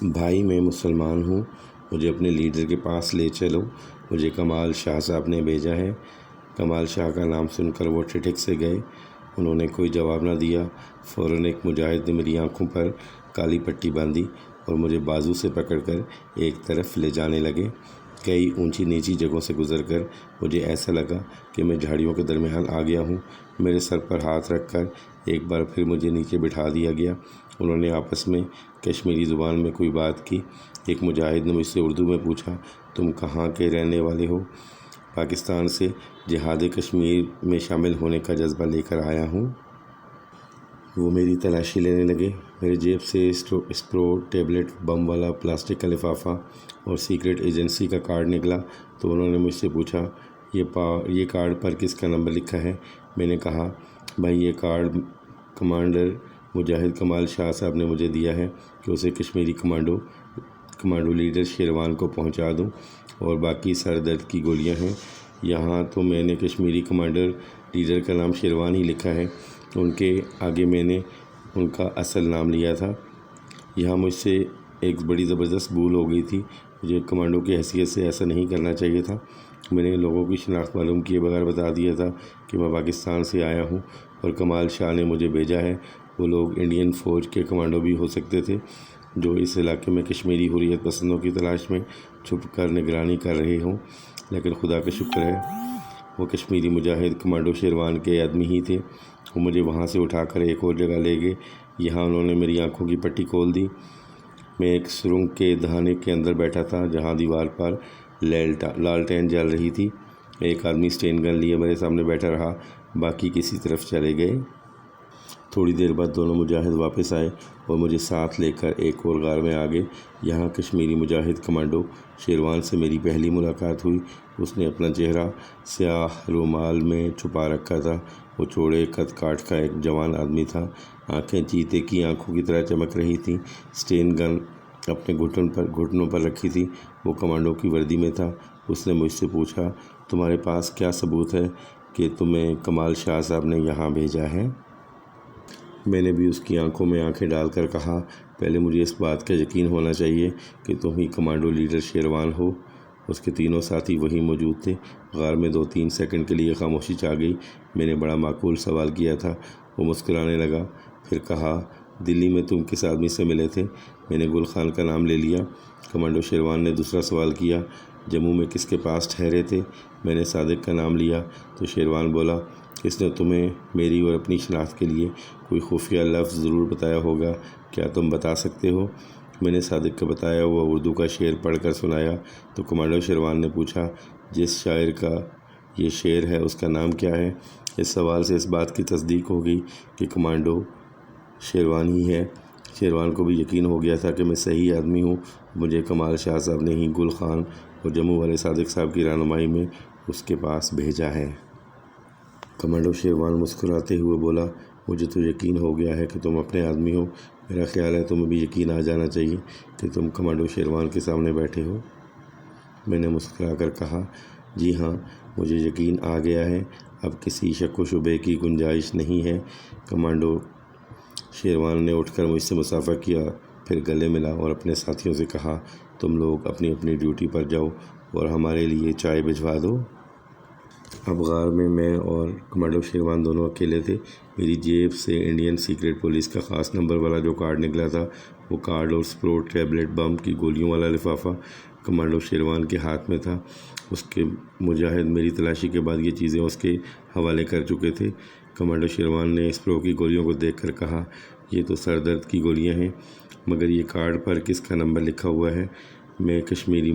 بھائی میں مسلمان ہوں، مجھے اپنے لیڈر کے پاس لے چلو، مجھے کمال شاہ صاحب نے بھیجا ہے۔ کمال شاہ کا نام سن کر وہ ٹھٹک سے گئے۔ انہوں نے کوئی جواب نہ دیا۔ فوراً ایک مجاہد نے میری آنکھوں پر کالی پٹی باندھی اور مجھے بازو سے پکڑ کر ایک طرف لے جانے لگے۔ کئی اونچی نیچی جگہوں سے گزر کر مجھے ایسا لگا کہ میں جھاڑیوں کے درمیان آ گیا ہوں۔ میرے سر پر ہاتھ رکھ کر ایک بار پھر مجھے نیچے بٹھا دیا گیا۔ انہوں نے آپس میں کشمیری زبان میں کوئی بات کی۔ ایک مجاہد نے مجھ سے اردو میں پوچھا، تم کہاں کے رہنے والے ہو؟ پاکستان سے جہاد کشمیر میں شامل ہونے کا جذبہ لے کر آیا ہوں۔ وہ میری تلاشی لینے لگے۔ میرے جیب سے اسپرو ٹیبلٹ بم والا پلاسٹک کا لفافہ اور سیکرٹ ایجنسی کا کارڈ نکلا تو انہوں نے مجھ سے پوچھا، یہ کارڈ پر کس کا نمبر لکھا ہے؟ میں نے کہا، بھائی یہ کارڈ کمانڈر مجاہد کمال شاہ صاحب نے مجھے دیا ہے کہ اسے کشمیری کمانڈو لیڈر شیروان کو پہنچا دوں، اور باقی سر درد کی گولیاں ہیں۔ یہاں تو میں نے کشمیری کمانڈر لیڈر کا نام شیروان ہی لکھا ہے، ان کے آگے میں نے ان کا اصل نام لیا تھا۔ یہاں مجھ سے ایک بڑی زبردست بھول ہو گئی تھی۔ مجھے کمانڈو کی حیثیت سے ایسا نہیں کرنا چاہیے تھا۔ میں نے لوگوں کی شناخت معلوم کیے بغیر بتا دیا تھا کہ میں پاکستان سے آیا ہوں اور کمال شاہ نے مجھے بھیجا ہے۔ وہ لوگ انڈین فوج کے کمانڈو بھی ہو سکتے تھے جو اس علاقے میں کشمیری حریت پسندوں کی تلاش میں چھپ کر نگرانی کر رہے ہوں، لیکن خدا کا شکر ہے وہ کشمیری مجاہد کمانڈو شیروان کے آدمی ہی تھے۔ وہ مجھے وہاں سے اٹھا کر ایک اور جگہ لے گئے۔ یہاں انہوں نے میری آنکھوں کی پٹی کھول دی۔ میں ایک سرنگ کے دہانے کے اندر بیٹھا تھا جہاں دیوار پر لالٹین جل رہی تھی۔ ایک آدمی اسٹین گن لیے میرے سامنے بیٹھا رہا، باقی کسی طرف چلے گئے۔ تھوڑی دیر بعد دونوں مجاہد واپس آئے اور مجھے ساتھ لے کر ایک اور غار میں آ گئے۔ یہاں کشمیری مجاہد کمانڈو شیروان سے میری پہلی ملاقات ہوئی۔ اس نے اپنا چہرہ سیاہ رومال میں چھپا رکھا تھا۔ وہ چوڑے قد کاٹ کا ایک جوان آدمی تھا۔ آنکھیں چیتے کی آنکھوں کی طرح چمک رہی تھیں۔ اسٹین گن اپنے گھٹنوں پر رکھی تھی۔ وہ کمانڈو کی وردی میں تھا۔ اس نے مجھ سے پوچھا، تمہارے پاس کیا ثبوت ہے کہ تمہیں کمال شاہ صاحب نے یہاں بھیجا ہے؟ میں نے بھی اس کی آنکھوں میں آنکھیں ڈال کر کہا، پہلے مجھے اس بات کا یقین ہونا چاہیے کہ تم ہی کمانڈو لیڈر شیروان ہو۔ اس کے تینوں ساتھی وہیں موجود تھے۔ غار میں 2-3 سیکنڈ کے لیے خاموشی چھا گئی۔ میں نے بڑا معقول سوال کیا تھا۔ وہ مسکرانے لگا، پھر کہا، دلی میں تم کس آدمی سے ملے تھے؟ میں نے گل خان کا نام لے لیا۔ کمانڈو شیروان نے دوسرا سوال کیا، جموں میں کس کے پاس ٹھہرے تھے؟ میں نے صادق کا نام لیا تو شیروان بولا، اس نے تمہیں میری اور اپنی شناخت کے لیے کوئی خفیہ لفظ ضرور بتایا ہوگا، کیا تم بتا سکتے ہو؟ میں نے صادق کا بتایا ہوا اردو کا شعر پڑھ کر سنایا تو کمانڈو شیروان نے پوچھا، جس شاعر کا یہ شعر ہے اس کا نام کیا ہے؟ اس سوال سے اس بات کی تصدیق ہو گئی کہ کمانڈو شیروان ہی ہے۔ شیروان کو بھی یقین ہو گیا تھا کہ میں صحیح آدمی ہوں۔ مجھے کمال شاہ صاحب نے ہی گل خان اور جموں والے صادق صاحب کی رہنمائی میں اس کے پاس بھیجا ہے۔ کمانڈو شیروان مسکراتے ہوئے بولا، مجھے تو یقین ہو گیا ہے کہ تم اپنے آدمی ہو۔ میرا خیال ہے تمہیں بھی یقین آ جانا چاہیے کہ تم کمانڈو شیروان کے سامنے بیٹھے ہو۔ میں نے مسکرا کر کہا، جی ہاں، مجھے یقین آ گیا ہے، اب کسی شک و شبے کی گنجائش نہیں ہے۔ کمانڈو شیروان نے اٹھ کر مجھ سے مصافحہ کیا، پھر گلے ملا اور اپنے ساتھیوں سے کہا، تم لوگ اپنی اپنی ڈیوٹی پر جاؤ اور ہمارے لیے چائے بھجوا دو۔ اب غار میں میں اور کمانڈو شیروان دونوں اکیلے تھے۔ میری جیب سے انڈین سیکرٹ پولیس کا خاص نمبر والا جو کارڈ نکلا تھا، وہ کارڈ اور اسپرو ٹیبلٹ بم کی گولیوں والا لفافہ کمانڈو شیروان کے ہاتھ میں تھا۔ اس کے مجاہد میری تلاشی کے بعد یہ چیزیں اس کے حوالے کر چکے تھے۔ کمانڈو شیروان نے اسپرو کی گولیوں کو دیکھ کر کہا، یہ تو سر درد کی گولیاں ہیں، مگر یہ کارڈ پر کس کا نمبر لکھا ہوا ہے؟ میں کشمیری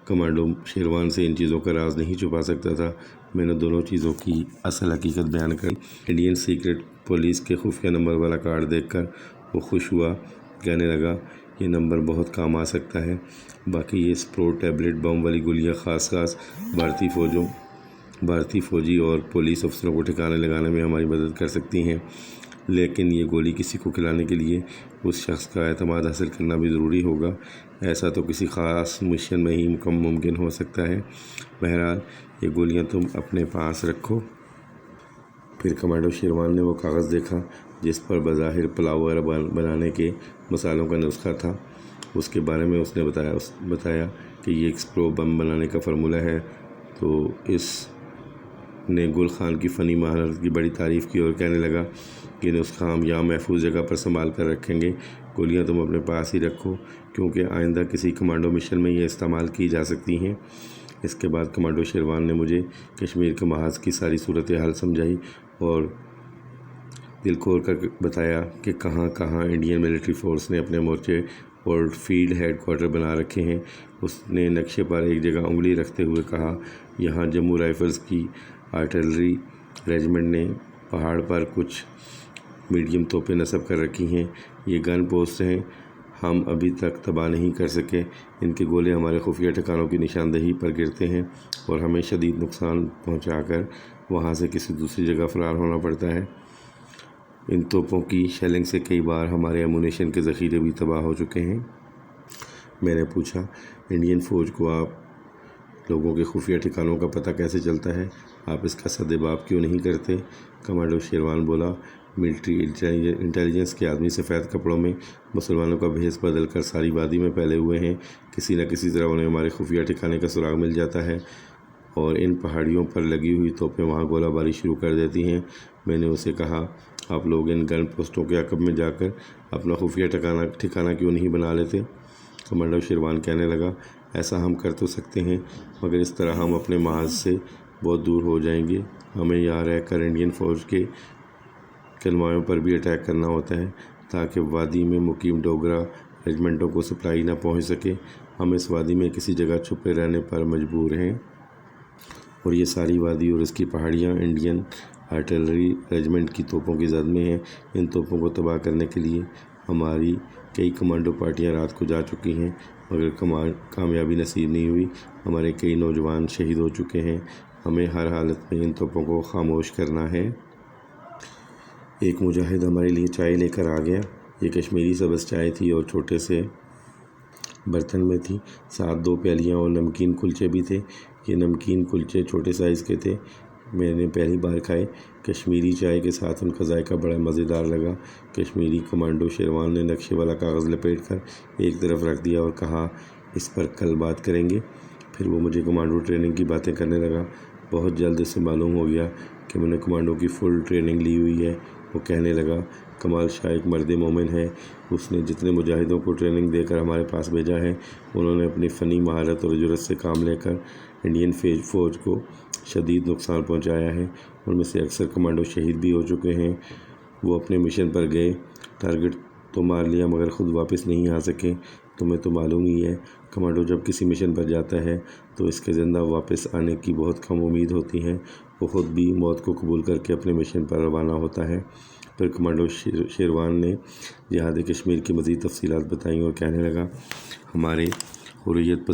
کمانڈو شیروان سے ان چیزوں کا راز نہیں چھپا سکتا تھا۔ میں نے دونوں چیزوں کی اصل حقیقت بیان کر دی۔ انڈین سیکرٹ پولیس کے خفیہ نمبر والا کارڈ دیکھ کر وہ خوش ہوا، کہنے لگا، یہ نمبر بہت کام آ سکتا ہے۔ باقی یہ اسپرو ٹیبلٹ بم والی گولیاں خاص بھارتی فوجی اور پولیس افسروں کو ٹھکانے لگانے میں ہماری مدد کر سکتی ہیں، لیکن یہ گولی کسی کو کھلانے کے لیے اس شخص کا اعتماد حاصل کرنا بھی ضروری ہوگا۔ ایسا تو کسی خاص مشن میں ہی ممکن ہو سکتا ہے۔ بہرحال یہ گولیاں تم اپنے پاس رکھو۔ پھر کمانڈو شیروان نے وہ کاغذ دیکھا جس پر بظاہر پلاؤ بنانے کے مسالوں کا نسخہ تھا۔ اس کے بارے میں اس نے بتایا کہ یہ ایکسپلو بم بنانے کا فارمولہ ہے۔ تو اس نے گل خان کی فنی مہارت کی بڑی تعریف کی اور کہنے لگا کہ نسخہ ہم یہاں محفوظ جگہ پر سنبھال کر رکھیں گے، گولیاں تم اپنے پاس ہی رکھو کیونکہ آئندہ کسی کمانڈو مشن میں یہ استعمال کی جا سکتی ہیں۔ اس کے بعد کمانڈو شیروان نے مجھے کشمیر کے محاذ کی ساری صورتحال سمجھائی اور دل کھول کر بتایا کہ کہاں کہاں انڈین ملٹری فورس نے اپنے مورچے اور فیلڈ ہیڈ کوارٹر بنا رکھے ہیں۔ اس نے نقشے پر ایک جگہ انگلی رکھتے ہوئے کہا، یہاں جموں رائفلز کی آرٹلری ریجمنٹ نے پہاڑ پر کچھ میڈیم توپیں نصب کر رکھی ہیں، یہ گن پوسٹ ہیں، ہم ابھی تک تباہ نہیں کر سکے، ان کے گولے ہمارے خفیہ ٹھکانوں کی نشاندہی پر گرتے ہیں اور ہمیں شدید نقصان پہنچا کر وہاں سے کسی دوسری جگہ فرار ہونا پڑتا ہے۔ ان توپوں کی شیلنگ سے کئی بار ہمارے ایمونیشن کے ذخیرے بھی تباہ ہو چکے ہیں۔ میں نے پوچھا، انڈین فوج کو آپ لوگوں کے خفیہ ٹھکانوں کا پتہ کیسے چلتا ہے؟ آپ اس کا سدباب کیوں نہیں کرتے؟ کمانڈو شیروان بولا، ملٹری انٹیلیجنس کے آدمی سفید کپڑوں میں مسلمانوں کا بھیس بدل کر ساری وادی میں پھیلے ہوئے ہیں، کسی نہ کسی طرح انہیں ہمارے خفیہ ٹھکانے کا سراغ مل جاتا ہے اور ان پہاڑیوں پر لگی ہوئی توپیں وہاں گولہ باری شروع کر دیتی ہیں۔ میں نے اسے کہا، آپ لوگ ان گن پوسٹوں کے عقب میں جا کر اپنا خفیہ ٹھکانہ کیوں نہیں بنا لیتے؟ کمانڈو شیروان کہنے لگا، ایسا ہم کر تو سکتے ہیں مگر اس طرح ہم اپنے محاذ سے بہت دور ہو جائیں گے، ہمیں یہاں رہ کر انڈین فوج کے کنوائیوں پر بھی اٹیک کرنا ہوتا ہے تاکہ وادی میں مقیم ڈوگرا ریجمنٹوں کو سپلائی نہ پہنچ سکے، ہم اس وادی میں کسی جگہ چھپے رہنے پر مجبور ہیں اور یہ ساری وادی اور اس کی پہاڑیاں انڈین آرٹلری ریجمنٹ کی توپوں کی زد میں ہیں۔ ان توپوں کو تباہ کرنے کے لیے ہماری کئی کمانڈو پارٹیاں رات کو جا چکی ہیں مگر کامیابی نصیب نہیں ہوئی، ہمارے کئی نوجوان شہید ہو چکے ہیں، ہمیں ہر حالت میں ان توپوں کو خاموش کرنا ہے۔ ایک مجاہد ہمارے لیے چائے لے کر آ گیا، یہ کشمیری سبز چائے تھی اور چھوٹے سے برتن میں تھی، ساتھ 2 پیالیاں اور نمکین کلچے بھی تھے۔ یہ نمکین کلچے چھوٹے سائز کے تھے، میں نے پہلی بار کھائے، کشمیری چائے کے ساتھ ان کا ذائقہ بڑا مزیدار لگا۔ کشمیری کمانڈو شیروان نے نقشے والا کاغذ لپیٹ کر ایک طرف رکھ دیا اور کہا، اس پر کل بات کریں گے۔ پھر وہ مجھے کمانڈو ٹریننگ کی باتیں کرنے لگا، بہت جلد اس سے معلوم ہو گیا کہ میں نے کمانڈو کی فل ٹریننگ لی ہوئی ہے۔ وہ کہنے لگا، کمال شاہ ایک مرد مومن ہے، اس نے جتنے مجاہدوں کو ٹریننگ دے کر ہمارے پاس بھیجا ہے انہوں نے اپنی فنی مہارت اور جرأت سے کام لے کر انڈین فوج کو شدید نقصان پہنچایا ہے، ان میں سے اکثر کمانڈو شہید بھی ہو چکے ہیں۔ وہ اپنے مشن پر گئے، ٹارگٹ تو مار لیا مگر خود واپس نہیں آ سکے۔ تمہیں تو معلوم ہی ہے، کمانڈو جب کسی مشن پر جاتا ہے تو اس کے زندہ واپس آنے کی بہت کم امید ہوتی ہے، وہ خود بھی موت کو قبول کر کے اپنے مشن پر روانہ ہوتا ہے۔ پھر کمانڈو شیروان نے جہاد کشمیر کی مزید تفصیلات بتائیں اور کہنے لگا، ہمارے حریت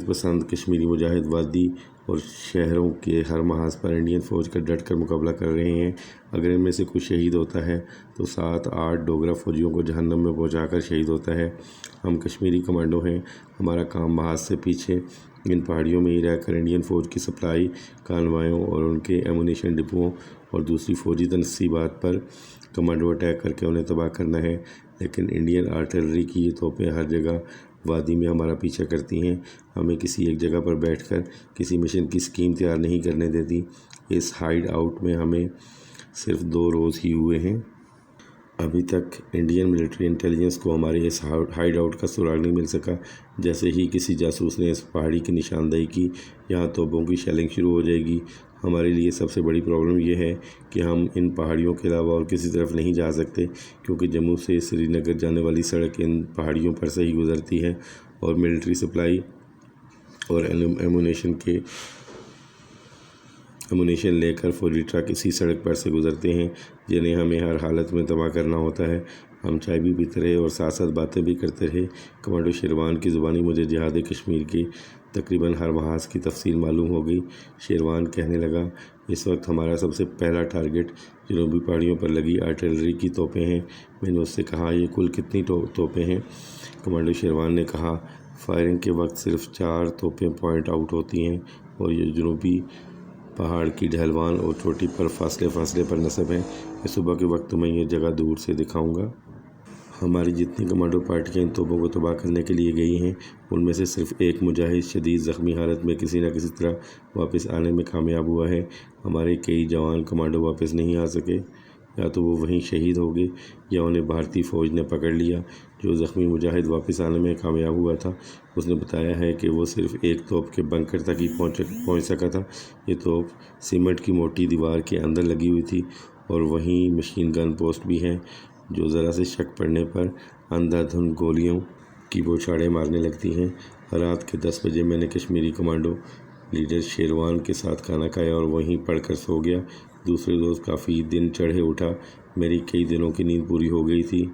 پسند کشمیری مجاہد وادی اور شہروں کے ہر محاذ پر انڈین فوج کا ڈٹ کر مقابلہ کر رہے ہیں، اگر ان میں سے کوئی شہید ہوتا ہے تو 7-8 ڈوگرا فوجیوں کو جہنم میں پہنچا کر شہید ہوتا ہے۔ ہم کشمیری کمانڈو ہیں، ہمارا کام محاذ سے پیچھے ان پہاڑیوں میں ہی رہ کر انڈین فوج کی سپلائی کانوائیوں اور ان کے ایمونیشن ڈپوؤں اور دوسری فوجی تنصیبات پر کمانڈو اٹیک کر کے انہیں تباہ کرنا ہے، لیکن انڈین آرٹلری کی یہ توپیں ہر جگہ وادی میں ہمارا پیچھا کرتی ہیں، ہمیں کسی ایک جگہ پر بیٹھ کر کسی مشن کی سکیم تیار نہیں کرنے دیتی۔ اس ہائیڈ آؤٹ میں ہمیں صرف 2 روز ہی ہوئے ہیں۔ ابھی تک انڈین ملٹری انٹیلیجنس کو ہمارے اس ہائیڈ آؤٹ کا سراغ نہیں مل سکا۔ جیسے ہی کسی جاسوس نے اس پہاڑی کی نشاندہی کی، یہاں توپوں کی شیلنگ شروع ہو جائے گی۔ ہمارے لیے سب سے بڑی پرابلم یہ ہے کہ ہم ان پہاڑیوں کے علاوہ اور کسی طرف نہیں جا سکتے کیونکہ جموں سے سری نگر جانے والی سڑک ان پہاڑیوں پر سے ہی گزرتی ہے اور ملٹری سپلائی اور ایمونیشن لے کر فوجی ٹرک اسی سڑک پر سے گزرتے ہیں جنہیں ہمیں ہر حالت میں تباہ کرنا ہوتا ہے۔ ہم چائے بھی پیتے رہے اور ساتھ ساتھ باتیں بھی کرتے رہے۔ کمانڈو شیروان کی زبانی مجھے جہاد کشمیر کے تقریباً ہر محاذ کی تفصیل معلوم ہو گئی۔ شیروان کہنے لگا، اس وقت ہمارا سب سے پہلا ٹارگٹ جنوبی پہاڑیوں پر لگی آرٹلری کی توپیں ہیں۔ میں نے اس سے کہا، یہ کل کتنی توپیں ہیں؟ کمانڈو شیروان نے کہا، فائرنگ کے وقت صرف 4 توپیں پوائنٹ آؤٹ ہوتی ہیں اور یہ جنوبی پہاڑ کی ڈھلوان اور چوٹی پر فاصلے پر نصب ہیں۔ میں صبح کے وقت تمہیں یہ جگہ دور سے دکھاؤں گا۔ ہماری جتنی کمانڈو پارٹیاں ان توپوں کو تباہ کرنے کے لیے گئی ہیں ان میں سے صرف ایک مجاہد شدید زخمی حالت میں کسی نہ کسی طرح واپس آنے میں کامیاب ہوا ہے۔ ہمارے کئی جوان کمانڈو واپس نہیں آ سکے، یا تو وہ وہیں شہید ہو گئے یا انہیں بھارتی فوج نے پکڑ لیا۔ جو زخمی مجاہد واپس آنے میں کامیاب ہوا تھا اس نے بتایا ہے کہ وہ صرف ایک توپ کے بنکر تک ہی پہنچ سکا تھا۔ یہ توپ سیمنٹ کی موٹی دیوار کے اندر لگی ہوئی تھی اور وہیں مشین گن پوسٹ بھی ہے جو ذرا سے شک پڑنے پر اندھا دھند گولیوں کی بوچھاڑیں مارنے لگتی ہیں۔ رات کے 10 بجے میں نے کشمیری کمانڈو لیڈر شیروان کے ساتھ کھانا کھایا اور وہیں پڑھ کر سو گیا۔ دوسرے روز کافی دن چڑھے اٹھا، میری کئی دنوں کی نیند پوری ہو گئی تھی۔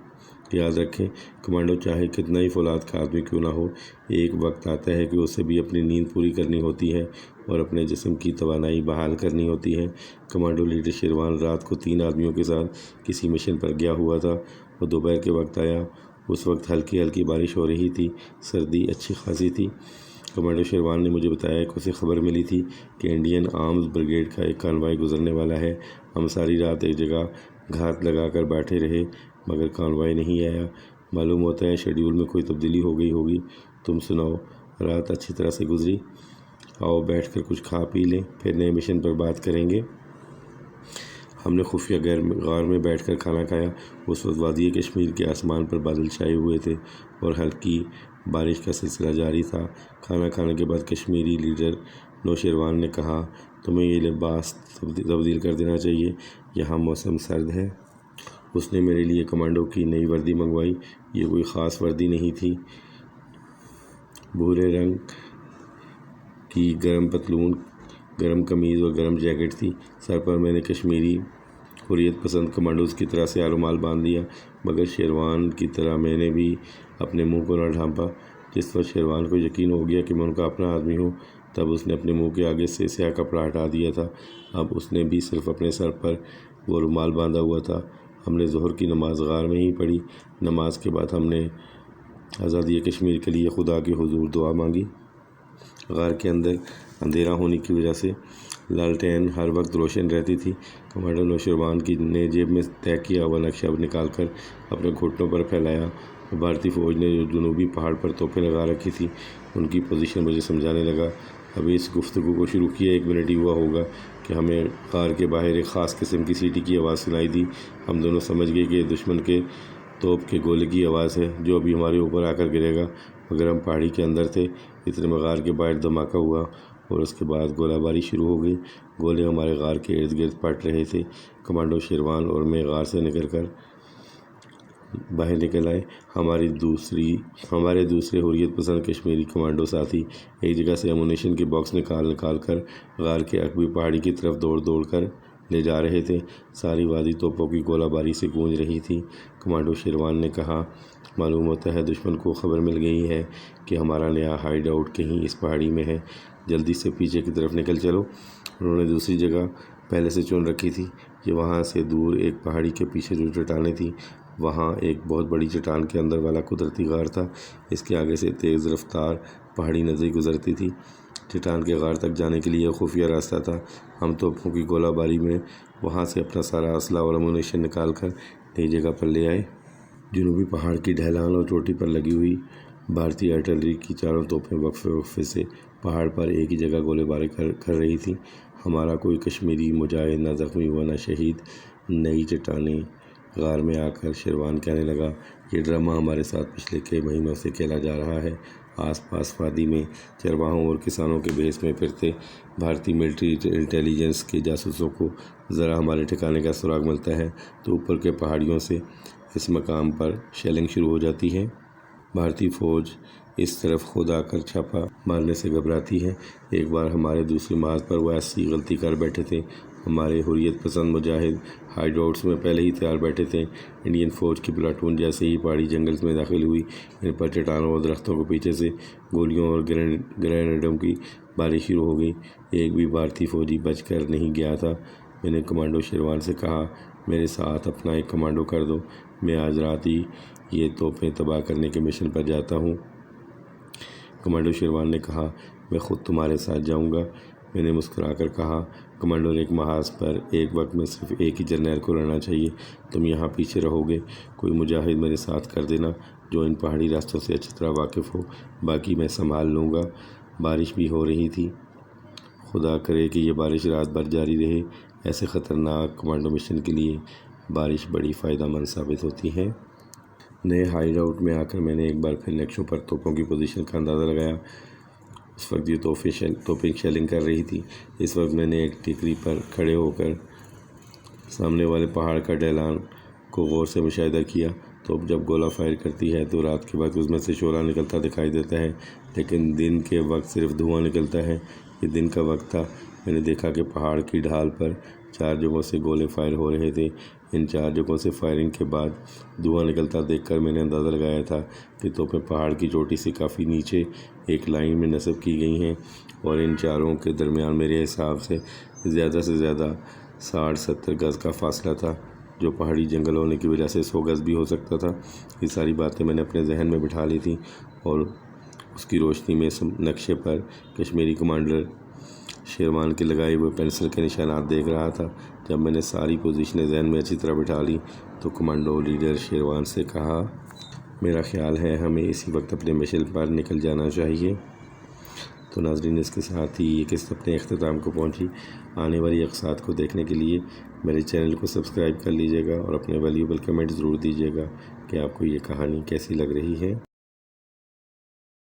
یاد رکھیں کمانڈو چاہے کتنا ہی فولاد کا آدمی کیوں نہ ہو، ایک وقت آتا ہے کہ اسے بھی اپنی نیند پوری کرنی ہوتی ہے اور اپنے جسم کی توانائی بحال کرنی ہوتی ہے۔ کمانڈو لیڈر شیروان رات کو 3 آدمیوں کے ساتھ کسی مشن پر گیا ہوا تھا۔ وہ دوپہر کے وقت آیا، اس وقت ہلکی ہلکی بارش ہو رہی تھی، سردی اچھی خاصی تھی۔ کمانڈو شیروان نے مجھے بتایا کہ اسے خبر ملی تھی کہ انڈین آرمز بریگیڈ کا ایک کانوائے گزرنے والا ہے۔ ہم ساری رات ایک جگہ گھات لگا کر بیٹھے رہے مگر کانوائے نہیں آیا۔ معلوم ہوتا ہے شیڈول میں کوئی تبدیلی ہو گئی ہوگی۔ تم سناؤ، رات اچھی طرح سے گزری؟ آؤ بیٹھ کر کچھ کھا پی لیں، پھر نئے مشن پر بات کریں گے۔ ہم نے خفیہ غار میں بیٹھ کر کھانا کھایا۔ اس وقت وادی کشمیر کے آسمان پر بادل چھائے ہوئے تھے اور ہلکی بارش کا سلسلہ جاری تھا۔ کھانا کھانے کے بعد کشمیری لیڈر نوشیروان نے کہا، تمہیں یہ لباس تبدیل کر دینا چاہیے، یہاں موسم سرد ہے۔ اس نے میرے لیے کمانڈو کی نئی وردی منگوائی۔ یہ کوئی خاص وردی نہیں تھی، بھورے رنگ کی گرم پتلون، گرم قمیض اور گرم جیکٹ تھی۔ سر پر میں نے کشمیری حریت پسند کمانڈوز کی طرح سے رومال باندھ لیا، مگر شیروان کی طرح میں نے بھی اپنے منہ کو نہ ڈھانپا۔ جس وقت شیروان کو یقین ہو گیا کہ میں ان کا اپنا آدمی ہوں، تب اس نے اپنے منہ کے آگے سے سیاہ کپڑا ہٹا دیا تھا۔ اب اس نے بھی صرف اپنے سر پر وہ رومال باندھا ہوا تھا۔ ہم نے ظہر کی نماز غار میں ہی پڑھی۔ نماز کے بعد ہم نے آزادی کشمیر کے لیے خدا کے حضور دعا مانگی۔ غار کے اندر اندھیرا ہونے کی وجہ سے لالٹین ہر وقت روشن رہتی تھی۔ کمانڈر نوشیروان نے جیب میں طے کیا ہوا نقشہ نکال کر اپنے گھٹنوں پر پھیلایا۔ بھارتی فوج نے جو جنوبی پہاڑ پر توپیں لگا رکھی تھی ان کی پوزیشن مجھے سمجھانے لگا۔ ابھی اس گفتگو کو شروع کیے 1 منٹ ہی ہوا ہوگا کہ ہمیں غار کے باہر ایک خاص قسم کی سیٹی کی آواز سنائی دی۔ ہم دونوں سمجھ گئے کہ یہ دشمن کے توپ کے گولے کی آواز ہے جو ابھی ہمارے اوپر آ کر گرے گا، مگر ہم پہاڑی کے اندر تھے۔ اتنے میں غار کے باہر دھماکہ ہوا اور اس کے بعد گولہ باری شروع ہو گئی۔ گولے ہمارے غار کے ارد گرد پڑ رہے تھے۔ کمانڈو شیروان اور میں غار سے نکل کر باہر نکل آئے۔ ہمارے دوسرے حریت پسند کشمیری کمانڈو ساتھی ایک جگہ سے ایمونیشن کے باکس نکال کر غار کے عقبی پہاڑی کی طرف دوڑ کر لے جا رہے تھے۔ ساری وادی توپوں کی گولہ باری سے گونج رہی تھی۔ کمانڈو شیروان نے کہا، معلوم ہوتا ہے دشمن کو خبر مل گئی ہے کہ ہمارا نیا ہائیڈ آؤٹ کہیں اس پہاڑی میں ہے، جلدی سے پیچھے کی طرف نکل چلو۔ انہوں نے دوسری جگہ پہلے سے چن رکھی تھی۔ یہ وہاں سے دور ایک پہاڑی کے پیچھے جو چٹانیں تھیں، وہاں ایک بہت بڑی چٹان کے اندر والا قدرتی غار تھا۔ اس کے آگے سے تیز رفتار پہاڑی ندی گزرتی تھی۔ چٹان کے غار تک جانے کے لیے خفیہ راستہ تھا۔ ہم توپوں کی گولہ باری میں وہاں سے اپنا سارا اسلحہ اور ایمونیشن نکال کر نئی جگہ پر لے آئے۔ جنوبی پہاڑ کی ڈھلان اور چوٹی پر لگی ہوئی بھارتی آرٹلری کی 4 توپیں وقفے سے پہاڑ پر ایک ہی جگہ گولے باری کر رہی تھیں۔ ہمارا کوئی کشمیری مجاہد نہ زخمی ہوا نہ شہید۔ نئی چٹانیں غار میں آ کر شیروان کہنے لگا، یہ ڈرامہ ہمارے ساتھ پچھلے کئی مہینوں سے کھیلا جا رہا ہے۔ آس پاس وادی میں چرواہوں اور کسانوں کے بھیس میں پھرتے بھارتی ملٹری انٹیلیجنس کے جاسوسوں کو ذرا ہمارے ٹھکانے کا سراغ ملتا ہے تو اوپر کے پہاڑیوں سے اس مقام پر شیلنگ شروع ہو جاتی ہے۔ بھارتی فوج اس طرف خود آ کر چھاپا مارنے سے گھبراتی ہے۔ ایک بار ہمارے دوسری محاذ پر وہ ایسی غلطی کر بیٹھے تھے۔ ہمارے حریت پسند مجاہد ہائیڈ آؤٹس میں پہلے ہی تیار بیٹھے تھے۔ انڈین فوج کی پلاٹون جیسے ہی پہاڑی جنگل میں داخل ہوئی، ان پر چٹانوں اور درختوں کو پیچھے سے گولیوں اور گرینیڈوں کی بارش شروع ہو گئی۔ ایک بھی بھارتی فوجی بچ کر نہیں گیا تھا۔ میں نے کمانڈو شیروان سے کہا، میرے ساتھ اپنا ایک کمانڈو کر دو، میں آج رات ہی یہ توپیں تباہ کرنے کے مشن پر جاتا ہوں۔ کمانڈو شیروان نے کہا، میں خود تمہارے ساتھ جاؤں گا۔ میں نے مسکرا کر کہا، کمانڈر ایک محاذ پر ایک وقت میں صرف ایک ہی جرنیل کو لڑنا چاہیے، تم یہاں پیچھے رہو گے، کوئی مجاہد میرے ساتھ کر دینا جو ان پہاڑی راستوں سے اچھی طرح واقف ہو، باقی میں سنبھال لوں گا۔ بارش بھی ہو رہی تھی، خدا کرے کہ یہ بارش رات بھر جاری رہے، ایسے خطرناک کمانڈو مشن کے لیے بارش بڑی فائدہ مند ثابت ہوتی ہے۔ نئے ہائیڈ آؤٹ میں آ کر میں نے ایک بار پھر نقشوں پر توپوں کی پوزیشن کا اندازہ لگایا۔ اس وقت یہ توپیں شیلنگ کر رہی تھی۔ اس وقت میں نے ایک ٹیکری پر کھڑے ہو کر سامنے والے پہاڑ کا ڈھلان کو غور سے مشاہدہ کیا۔ توپ جب گولہ فائر کرتی ہے تو رات کے وقت اس میں سے شعلہ نکلتا دکھائی دیتا ہے، لیکن دن کے وقت صرف دھواں نکلتا ہے۔ یہ دن کا وقت تھا۔ میں نے دیکھا کہ پہاڑ کی ڈھال پر 4 جگہوں سے گولے فائر ہو رہے تھے۔ ان 4 جگہوں سے فائرنگ کے بعد دھواں نکلتا دیکھ کر میں نے اندازہ لگایا تھا کہ توپیں پہاڑ کی چوٹی سے کافی نیچے ایک لائن میں نصب کی گئی ہیں، اور ان چاروں کے درمیان میرے حساب سے زیادہ 60-70 گز کا فاصلہ تھا، جو پہاڑی جنگل ہونے کی وجہ سے 100 گز بھی ہو سکتا تھا۔ یہ ساری باتیں میں نے اپنے ذہن میں بٹھا لی تھیں، اور اس کی روشنی میں نقشے پر کشمیری کمانڈر شیروان کے لگائے ہوئے پینسل کے نشانات دیکھ رہا تھا۔ جب میں نے ساری پوزیشنیں ذہن میں اچھی طرح بٹھا لی تو کمانڈو لیڈر شیروان سے کہا، میرا خیال ہے ہمیں اسی وقت اپنے مشن پر نکل جانا چاہیے۔ تو ناظرین، اس کے ساتھ ہی یہ قسط اپنے اختتام کو پہنچی۔ آنے والی اقساط کو دیکھنے کے لیے میرے چینل کو سبسکرائب کر لیجیے گا اور اپنے ویلیوبل کمنٹ ضرور دیجیے گا کہ آپ کو یہ کہانی کیسی لگ رہی ہے۔